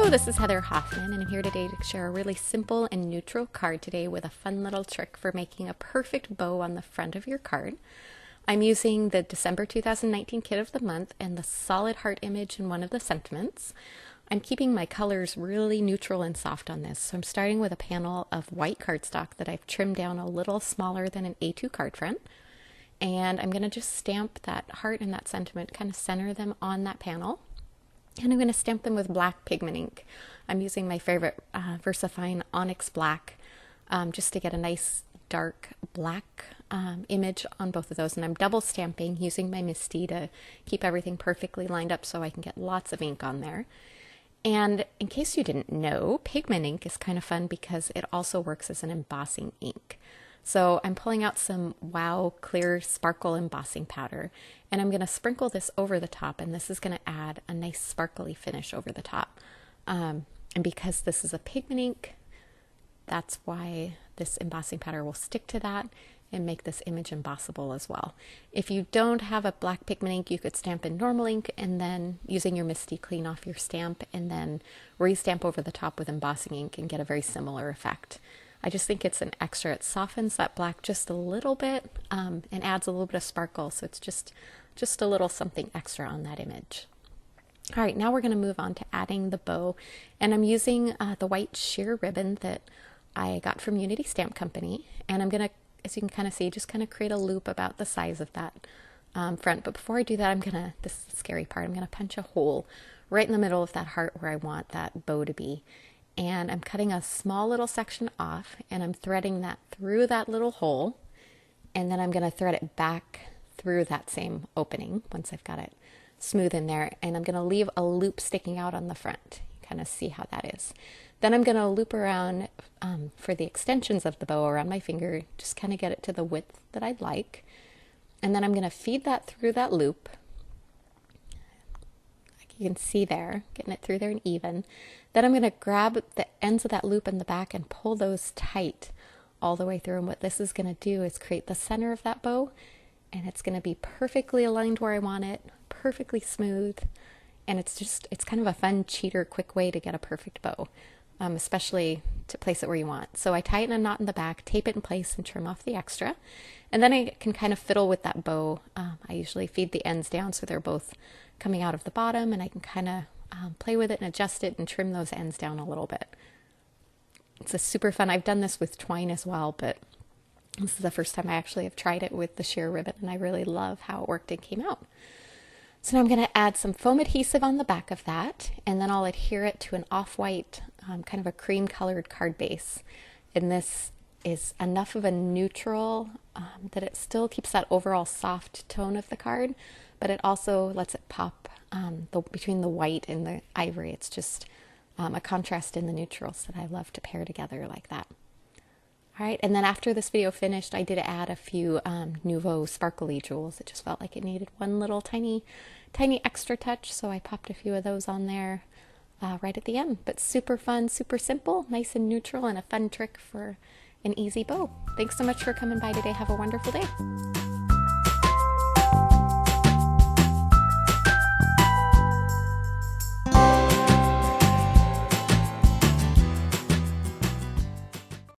Hello, this is Heather Hoffman, and I'm here today to share a really simple and neutral card today with a fun little trick for making a perfect bow on the front of your card. I'm using the December 2019 Kit of the Month and the solid heart image in one of the sentiments. I'm keeping my colors really neutral and soft on this, so I'm starting with a panel of white cardstock that I've trimmed down a little smaller than an A2 card front. And I'm going to just stamp that heart and that sentiment, kind of center them on that panel. And I'm going to stamp them with black pigment ink. I'm using my favorite VersaFine ONYX black just to get a nice dark black image on both of those. And I'm double stamping using my MISTI to keep everything perfectly lined up so I can get lots of ink on there. And in case you didn't know, pigment ink is kind of fun because it also works as an embossing ink. So I'm pulling out some Wow Clear Sparkle Embossing Powder, and I'm going to sprinkle this over the top, and this is going to add a nice sparkly finish over the top. And because this is a pigment ink, that's why this embossing powder will stick to that and make this image embossable as well. If you don't have a black pigment ink, you could stamp in normal ink and then using your MISTI clean off your stamp and then re-stamp over the top with embossing ink and get a very similar effect. I just think it's an extra. It softens that black just a little bit and adds a little bit of sparkle, so it's just a little something extra on that image. All right, now we're going to move on to adding the bow, and I'm using the white sheer ribbon that I got from Unity Stamp Company, and I'm going to, as you can kind of see, just kind of create a loop about the size of that front. But before I do that, this is the scary part, I'm going to punch a hole right in the middle of that heart where I want that bow to be. And I'm cutting a small little section off, and I'm threading that through that little hole, and then I'm going to thread it back through that same opening once I've got it smooth in there, and I'm going to leave a loop sticking out on the front. You kind of see how that is. Then I'm going to loop around for the extensions of the bow around my finger, just kind of get it to the width that I'd like, and then I'm going to feed that through that loop. You can see there, getting it through there and even. Then I'm going to grab the ends of that loop in the back and pull those tight all the way through. And what this is going to do is create the center of that bow, and it's going to be perfectly aligned where I want it, perfectly smooth. And it's kind of a fun cheater, quick way to get a perfect bow, especially to place it where you want. So I tighten a knot in the back, tape it in place, and trim off the extra. And then I can kind of fiddle with that bow. I usually feed the ends down so they're both coming out of the bottom, and I can kind of play with it and adjust it and trim those ends down a little bit. It's a super fun. I've done this with twine as well, but this is the first time I actually have tried it with the sheer ribbon, and I really love how it worked and came out. So now I'm going to add some foam adhesive on the back of that, and then I'll adhere it to an off-white, kind of a cream colored card base. And this is enough of a neutral that it still keeps that overall soft tone of the card, but it also lets it pop between the white and the ivory. It's just a contrast in the neutrals that I love to pair together like that. All right, and then after this video finished, I did add a few Nuvo sparkly jewels. It just felt like it needed one little tiny extra touch, so I popped a few of those on there right at the end. But super fun, super simple, nice and neutral, and a fun trick for an easy bow. Thanks so much for coming by today. Have a wonderful day.